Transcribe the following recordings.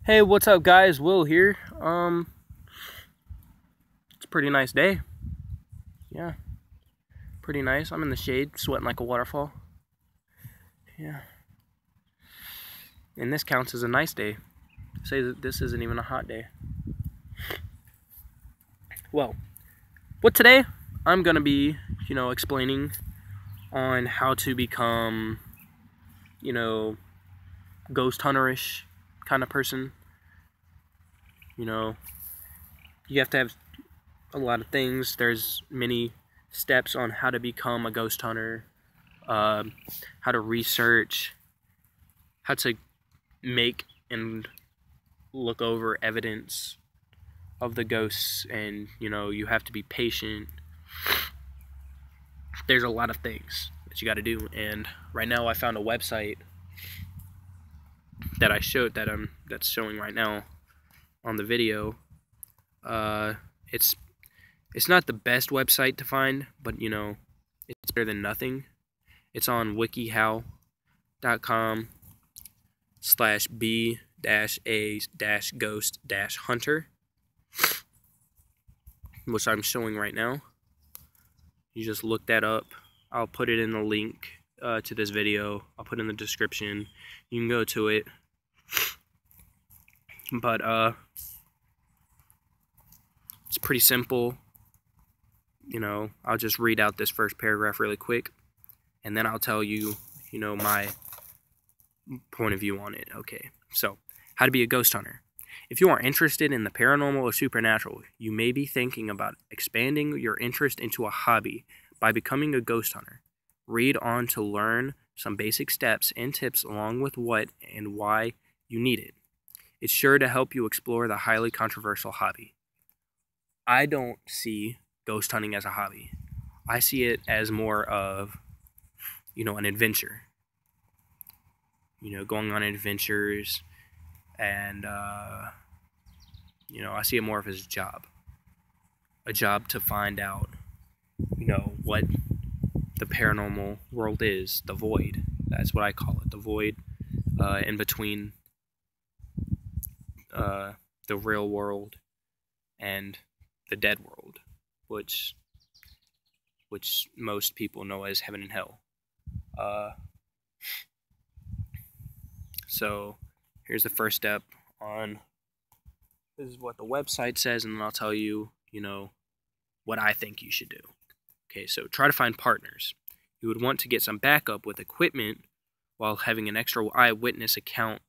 Hey, what's up, guys? Will here. It's a pretty nice day. Yeah, pretty nice. I'm in the shade, sweating like a waterfall. Yeah. And this counts as a nice day. Say that this isn't even a hot day. Well, what today I'm gonna be, explaining on how to become, ghost hunterish kind of person. You have to have a lot of things. There's many steps on how to become a ghost hunter, how to research, how to make and look over evidence of the ghosts, and you have to be patient. There's a lot of things that you got to do, and right now I found a website that I showed that's showing right now on the video. It's not the best website to find, but it's better than nothing. It's on wikihow.com/b-a-ghost-hunter, which I'm showing right now. You just look that up. I'll put it in the link to this video. I'll put it in the description. You can go to it. But it's pretty simple. I'll just read out this first paragraph really quick, and then I'll tell you, my point of view on it. Okay, so how to be a ghost hunter. If you are interested in the paranormal or supernatural, you may be thinking about expanding your interest into a hobby by becoming a ghost hunter. Read on to learn some basic steps and tips along with what and why you need it. It's sure to help you explore the highly controversial hobby. I don't see ghost hunting as a hobby. I see it as more of, an adventure. Going on adventures, and, I see it more of as a job. A job to find out, what the paranormal world is, the void. That's what I call it, the void in between the real world and the dead world, which most people know as heaven and hell. So here's the first step on. This is what the website says, and then I'll tell you, what I think you should do. Okay, so try to find partners. You would want to get some backup with equipment while having an extra eyewitness account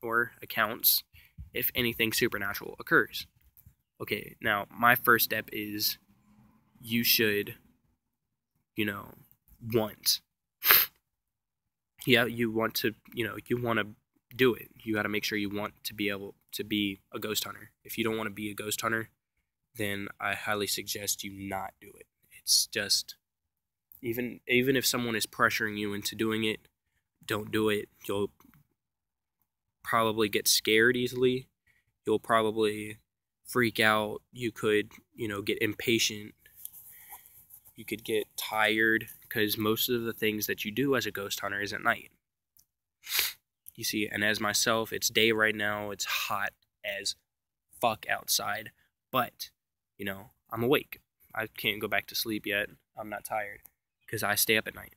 or accounts if anything supernatural occurs. Okay, now my first step is you should, want. Yeah, you want to do it. You got to make sure you want to be able to be a ghost hunter. If you don't want to be a ghost hunter, then I highly suggest you not do it. It's just, even if someone is pressuring you into doing it, don't do it. You'll probably get scared easily. You'll probably freak out. You could, get impatient. You could get tired, because most of the things that you do as a ghost hunter is at night. You see, and as myself, it's day right now. It's hot as fuck outside, but, I'm awake. I can't go back to sleep yet. I'm not tired, because I stay up at night,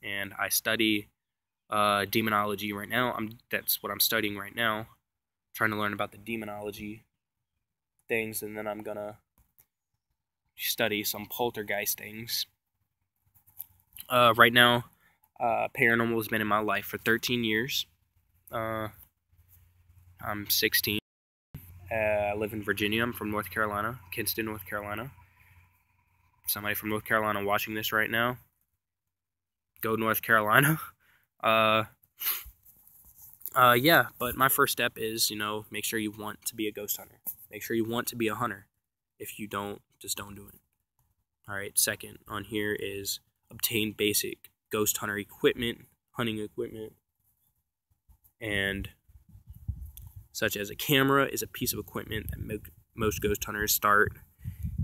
and I study demonology right now. That's what I'm studying right now, trying to learn about the demonology things, and then I'm gonna study some poltergeist things. Right now, paranormal has been in my life for 13 years. I'm 16. I live in Virginia. I'm from North Carolina, Kinston, North Carolina. Somebody from North Carolina watching this right now, go North Carolina. Yeah, but my first step is, make sure you want to be a ghost hunter. Make sure you want to be a hunter. If you don't, just don't do it. Alright, second on here is obtain basic ghost hunter equipment, hunting equipment, and such as a camera is a piece of equipment that most ghost hunters start.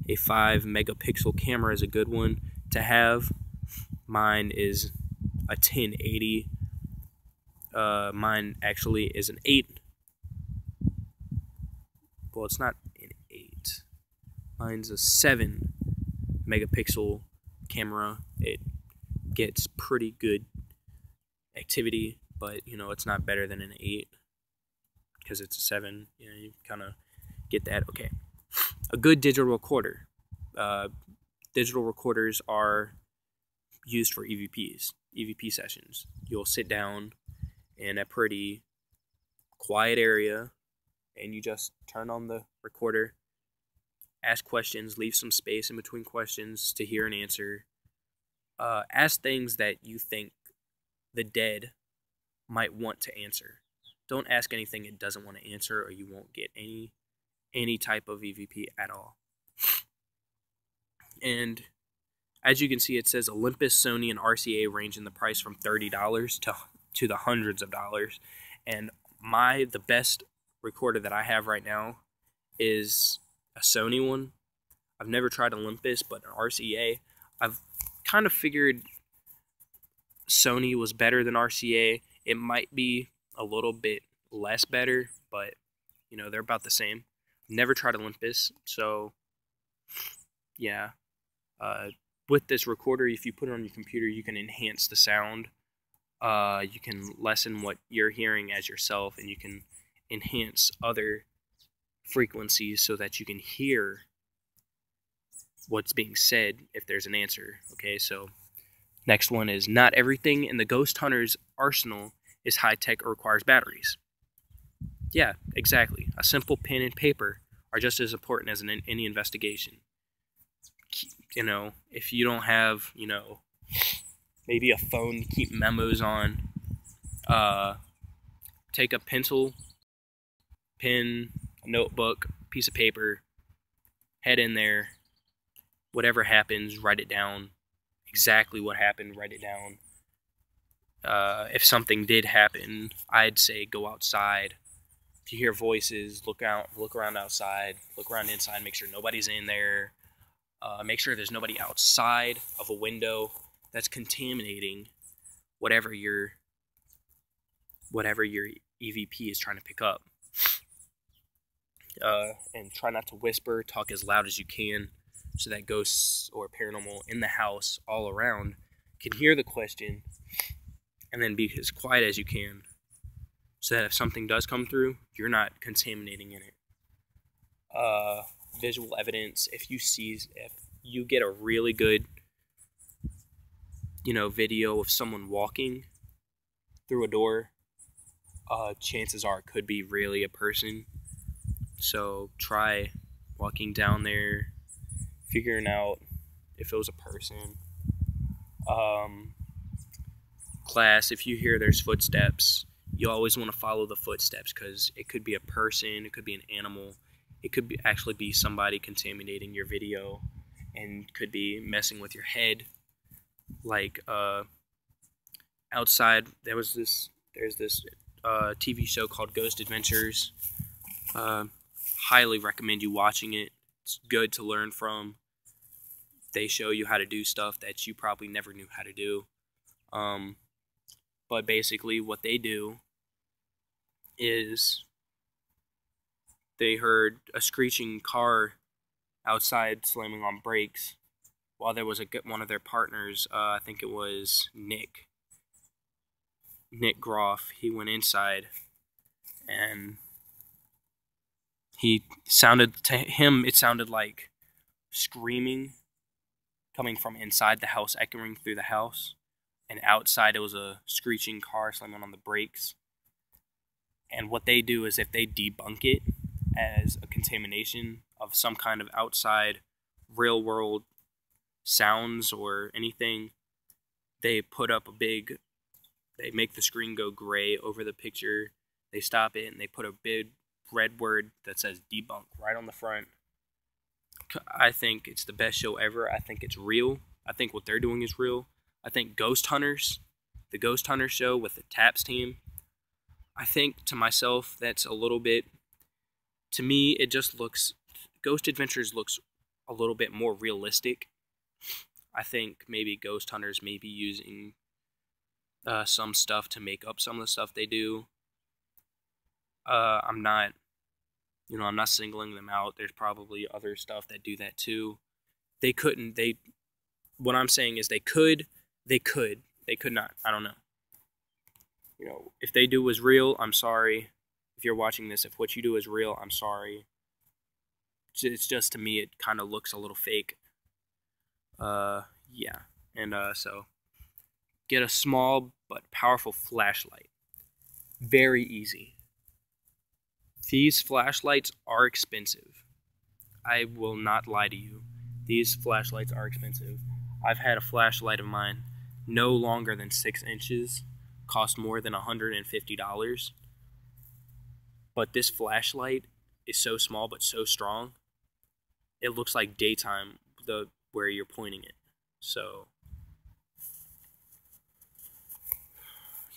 A 5-megapixel camera is a good one to have. Mine is a 1080. Mine actually is an 8 well, it's not an 8. Mine's a 7 megapixel camera. It gets pretty good activity, but it's not better than an 8 because it's a 7. You kind of get that. Okay, a good digital recorder. Digital recorders are used for EVP sessions. You'll sit down in a pretty quiet area and you just turn on the recorder, ask questions, leave some space in between questions to hear an answer. Ask things that you think the dead might want to answer. Don't ask anything it doesn't want to answer, or you won't get any type of EVP at all. And as you can see, it says Olympus, Sony, and RCA range in the price from $30 to the hundreds of dollars. And the best recorder that I have right now is a Sony one. I've never tried Olympus, but an RCA. I've kind of figured Sony was better than RCA. It might be a little bit less better, but they're about the same. Never tried Olympus, so yeah. With this recorder, if you put it on your computer, you can enhance the sound. You can lessen what you're hearing as yourself, and you can enhance other frequencies so that you can hear what's being said if there's an answer. Okay, so next one is, not everything in the ghost hunter's arsenal is high-tech or requires batteries. Yeah, exactly. A simple pen and paper are just as important as any investigation. If you don't have, maybe a phone to keep memos on, take a pencil, pen, a notebook, piece of paper, head in there, whatever happens, write it down. Exactly what happened, write it down. If something did happen, I'd say go outside. If you hear voices, look around outside, look around inside, make sure nobody's in there. Make sure there's nobody outside of a window that's contaminating whatever your EVP is trying to pick up. And try not to whisper, talk as loud as you can so that ghosts or paranormal in the house all around can hear the question, and then be as quiet as you can so that if something does come through, you're not contaminating in it. Visual evidence, if you get a really good video of someone walking through a door, chances are it could be really a person. So try walking down there, figuring out if it was a person. Class, if you hear there's footsteps, you always want to follow the footsteps, because it could be a person, it could be an animal, it could actually be somebody contaminating your video and could be messing with your head. Like outside, there's this TV show called Ghost Adventures. Highly recommend you watching it. It's good to learn from. They show you how to do stuff that you probably never knew how to do. But basically what they do is they heard a screeching car outside slamming on brakes while there was one of their partners, I think it was Nick Groff. He went inside, and it sounded like screaming coming from inside the house, echoing through the house, and outside it was a screeching car slamming on the brakes. And what they do is, if they debunk it as a contamination of some kind of outside real world sounds or anything, they put up they make the screen go gray over the picture, they stop it, and they put a big red word that says debunk right on the front. I think it's the best show ever. I think it's real. I think what they're doing is real. I think Ghost Hunters, the Ghost Hunter show with the TAPS team, I think to myself that's a little bit, to me it just looks, Ghost Adventures looks a little bit more realistic. I think maybe Ghost Hunters may be using some stuff to make up some of the stuff they do. I'm not You know, I'm not singling them out. There's probably other stuff that do that too. What I'm saying is they could not. I don't know. You know, if they do is real, I'm sorry. If you're watching this, if what you do is real, I'm sorry. It's just, to me, it kind of looks a little fake. Yeah. And so get a small but powerful flashlight. Very easy. These flashlights are expensive. I will not lie to you. These flashlights are expensive. I've had a flashlight of mine no longer than 6 inches, cost more than $150. But this flashlight is so small but so strong, it looks like daytime where you're pointing it. So,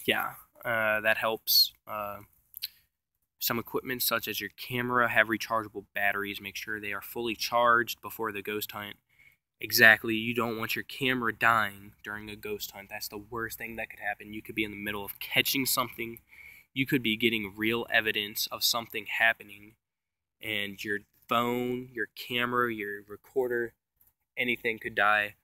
yeah, that helps. Some equipment such as your camera have rechargeable batteries. Make sure they are fully charged before the ghost hunt. Exactly, you don't want your camera dying during a ghost hunt. That's the worst thing that could happen. You could be in the middle of catching something. You could be getting real evidence of something happening, and your phone, your camera, your recorder, anything could die.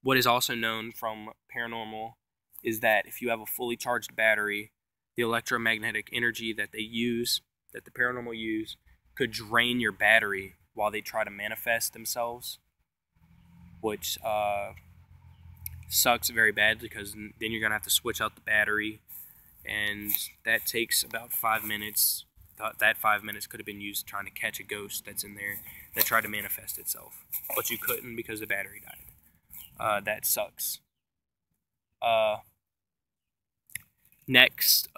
What is also known from paranormal is that if you have a fully charged battery, the electromagnetic energy that the paranormal use, could drain your battery while they try to manifest themselves, which sucks very bad, because then you're going to have to switch out the battery, and that takes about 5 minutes. That 5 minutes could have been used trying to catch a ghost that's in there that tried to manifest itself, but you couldn't because the battery died. That sucks. Next,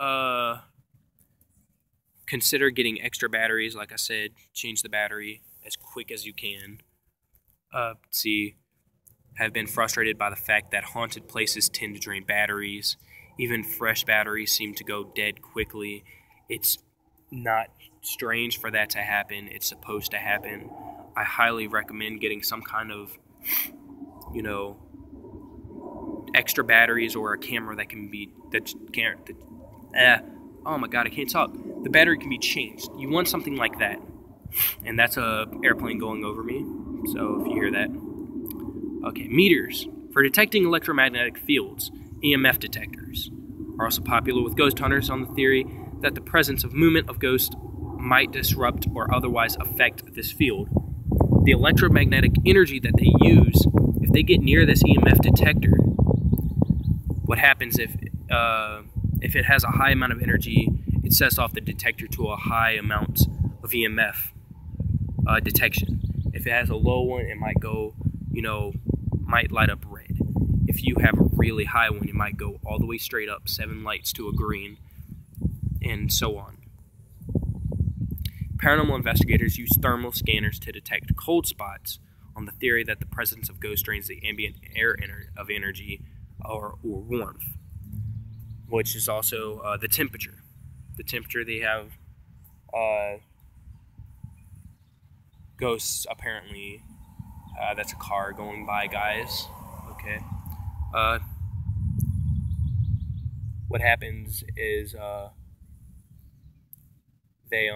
consider getting extra batteries. Like I said, change the battery as quick as you can. Have been frustrated by the fact that haunted places tend to drain batteries. Even fresh batteries seem to go dead quickly. It's not strange for that to happen. It's supposed to happen. I highly recommend getting some kind of, extra batteries, or a camera that can be oh my god, I can't talk. The battery can be changed. You want something like that. And that's a airplane going over me, so if you hear that. Okay, meters. For detecting electromagnetic fields, EMF detectors are also popular with ghost hunters on the theory that the presence of movement of ghosts might disrupt or otherwise affect this field. The electromagnetic energy that they use, if they get near this EMF detector, what happens if it has a high amount of energy, it sets off the detector to a high amount of EMF detection. If it has a low one, it might go, might light up red. If you have a really high one, it might go all the way straight up, 7 lights to a green, and so on. Paranormal investigators use thermal scanners to detect cold spots on the theory that the presence of ghosts drains the ambient air of energy or warmth, which is also the temperature. The temperature they have, ghosts apparently, that's a car going by, guys. Okay. What happens is they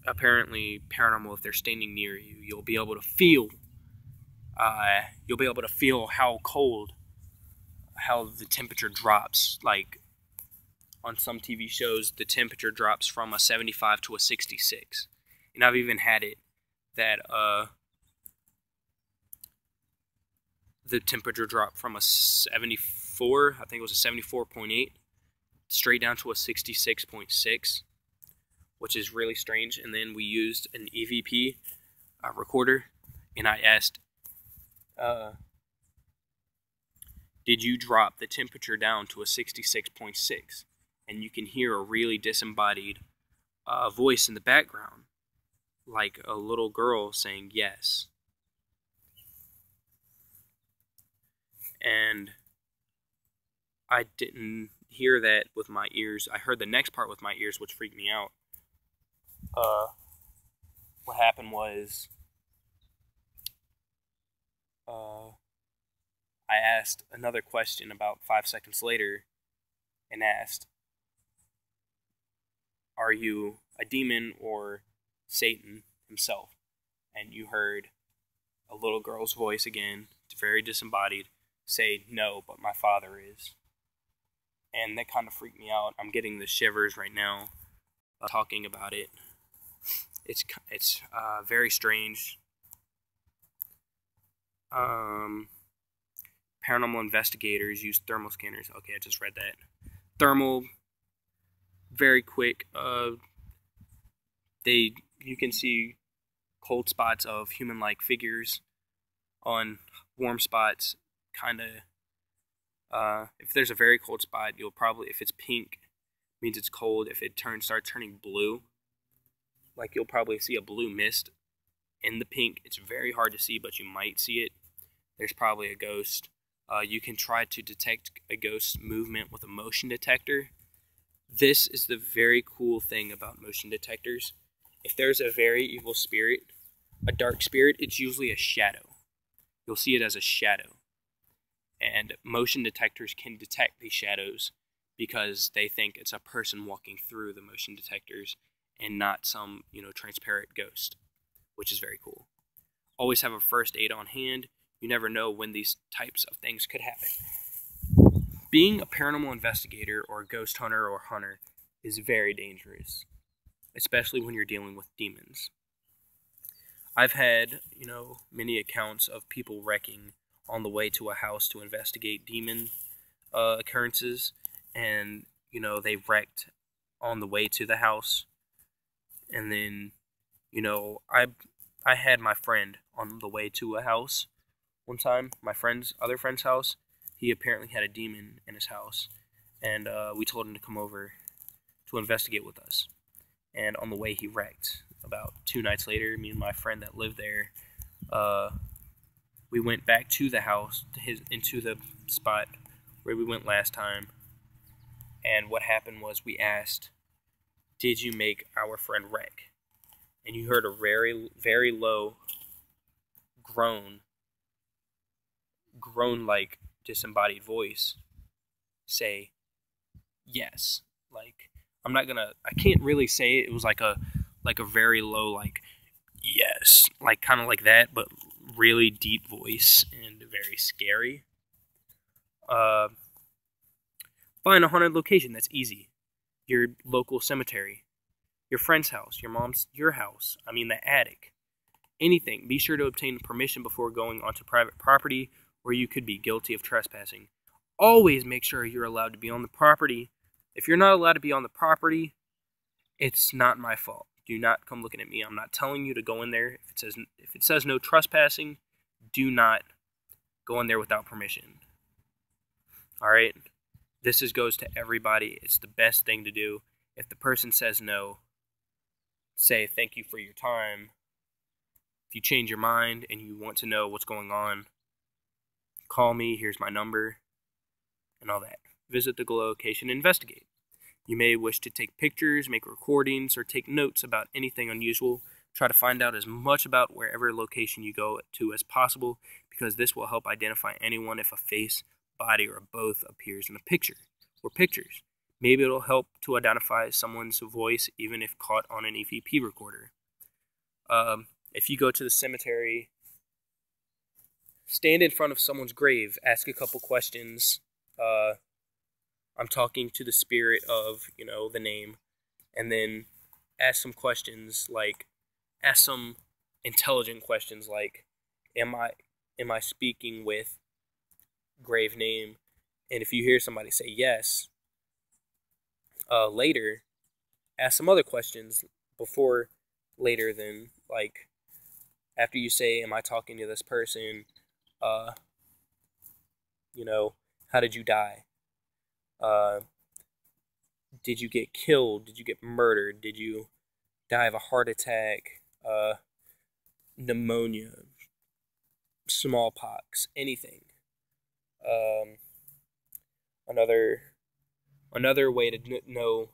apparently paranormal, if they're standing near you, you'll be able to feel how the temperature drops. Like on some TV shows, the temperature drops from a 75 to a 66. And I've even had it that the temperature dropped from a 74, I think it was a 74.8, straight down to a 66.6, which is really strange. And then we used an EVP recorder, and I asked, did you drop the temperature down to a 66.6? And you can hear a really disembodied voice in the background, like a little girl saying yes. And I didn't hear that with my ears. I heard the next part with my ears, which freaked me out. What happened was, I asked another question about 5 seconds later, and asked, are you a demon or Satan himself? And you heard a little girl's voice again, very disembodied, say, "No, but my father is." And that kind of freaked me out. I'm getting the shivers right now talking about it. It's very strange. Paranormal investigators use thermal scanners. Okay, I just read that. Thermal, very quick. You can see cold spots of human-like figures on warm spots. Kind of. If there's a very cold spot, you'll probably, if it's pink, means it's cold. If it starts turning blue, like you'll probably see a blue mist in the pink. It's very hard to see, but you might see it. There's probably a ghost. You can try to detect a ghost's movement with a motion detector. This is the very cool thing about motion detectors. If there's a very evil spirit, a dark spirit, it's usually a shadow. You'll see it as a shadow. And motion detectors can detect these shadows because they think it's a person walking through the motion detectors and not some, transparent ghost, which is very cool. Always have a first aid on hand. You never know when these types of things could happen. Being a paranormal investigator or a ghost hunter or hunter is very dangerous, especially when you're dealing with demons. I've had, many accounts of people wrecking on the way to a house to investigate demon occurrences, and, they wrecked on the way to the house. And then, I had my friend on the way to a house one time, my other friend's house. He apparently had a demon in his house, and we told him to come over to investigate with us. And on the way, he wrecked. About 2 nights later, me and my friend that lived there, we went back to the house, into the spot where we went last time. And what happened was we asked, "Did you make our friend wreck?" And you heard a very, very low groan-like disembodied voice say, "Yes." Like, I can't really say it. It was like a very low, like, "Yes," like kind of like that, but really deep voice and very scary. Find a haunted location. That's easy. Your local cemetery, your friend's house, your house. The attic. Anything. Be sure to obtain permission before going onto private property where you could be guilty of trespassing. Always make sure you're allowed to be on the property. If you're not allowed to be on the property, it's not my fault. Do not come looking at me. I'm not telling you to go in there. If it says no trespassing, do not go in there without permission. All right? This goes to everybody. It's the best thing to do. If the person says no, say thank you for your time. If you change your mind and you want to know what's going on, call me. Here's my number and all that. Visit the location and investigate. You may wish to take pictures, make recordings, or take notes about anything unusual. Try to find out as much about wherever location you go to as possible, because this will help identify anyone if a face, body, or both appears in a picture or pictures. Maybe it'll help to identify someone's voice even if caught on an EVP recorder. If you go to the cemetery, stand in front of someone's grave, ask a couple questions. I'm talking to the spirit of, the name, and then ask some questions, ask some intelligent questions like, am I speaking with grave name? And if you hear somebody say yes, later, ask some other questions before later then, after you say, am I talking to this person? How did you die? Did you get killed? Did you get murdered? Did you die of a heart attack? Pneumonia? Smallpox? Anything. Another way to know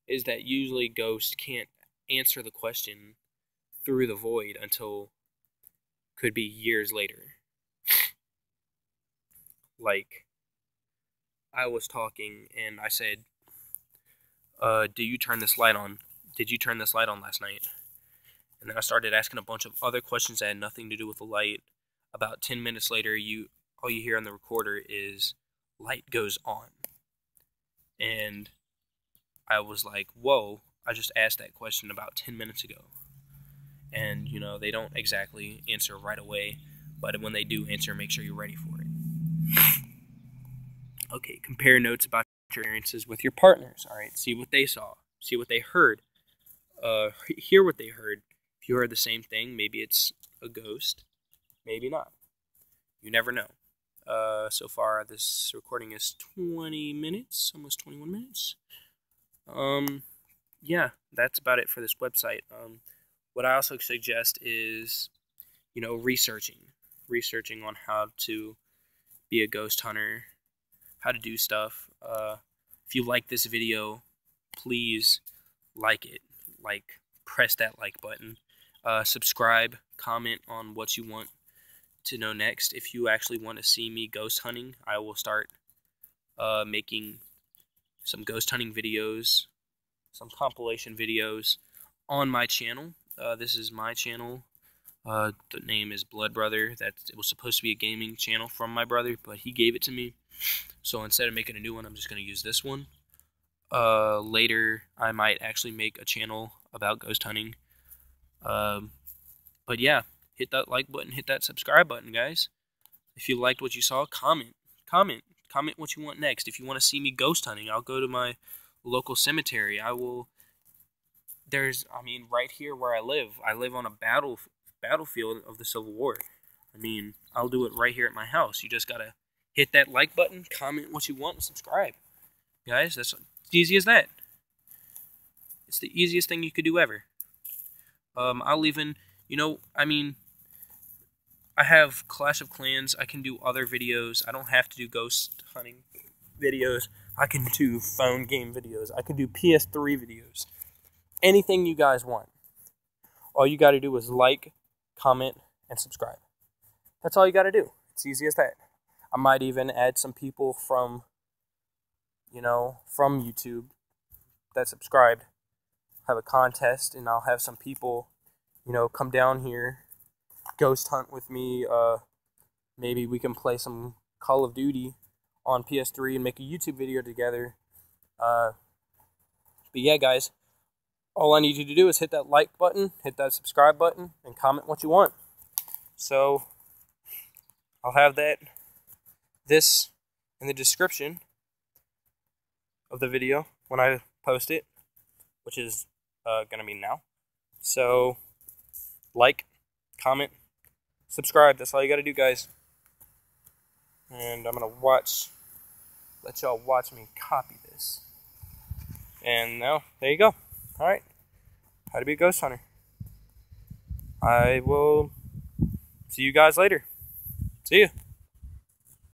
is that usually ghosts can't answer the question through the void until could be years later. I was talking and I said, do you turn this light on? Did you turn this light on last night? And then I started asking a bunch of other questions that had nothing to do with the light. About 10 minutes later, all you hear on the recorder is light goes on. And I was like, whoa, I just asked that question about 10 minutes ago. And, you know, they don't exactly answer right away, but when they do answer, make sure you're ready for it. Okay, compare notes about your experiences with your partners. All right, see what they saw, see what they heard, hear what they heard. If you heard the same thing, maybe it's a ghost, maybe not. You never know. So far, this recording is 20 minutes, almost 21 minutes. Yeah, that's about it for this website. What I also suggest is, you know, researching on how to be a ghost hunter, how to do stuff. If you like this video, please like it. Press that like button. Subscribe, comment on what you want to know next. If you actually want to see me ghost hunting, I will start making some ghost hunting videos, some compilation videos on my channel. This is my channel. The name is Blood Brother. It was supposed to be a gaming channel from my brother, but he gave it to me. So instead of making a new one, I'm just going to use this one. Later, I might actually make a channel about ghost hunting. But yeah, hit that like button, hit that subscribe button, guys. If you liked what you saw, comment what you want next. If you want to see me ghost hunting, I'll go to my local cemetery. Right here where I live on a battlefield of the Civil War. I'll do it right here at my house. You just gotta hit that like button, comment what you want, and subscribe. Guys, that's as easy as that. It's the easiest thing you could do ever. I'll even, I have Clash of Clans. I can do other videos. I don't have to do ghost hunting videos. I can do phone game videos. I can do PS3 videos. Anything you guys want. All you got to do is like, comment, and subscribe. That's all you got to do. It's easy as that. I might even add some people from YouTube that subscribed. Have a contest, and I'll have some people, come down here, ghost hunt with me. Maybe we can play some Call of Duty on PS3 and make a YouTube video together. But yeah, guys, all I need you to do is hit that like button, hit that subscribe button, and comment what you want. So I'll have this in the description of the video when I post it, which is going to be now. So like, comment, subscribe. That's all you got to do, guys. And I'm going to let y'all watch me copy this. And now, there you go. Alright. How to be a ghost hunter. I will see you guys later. See ya.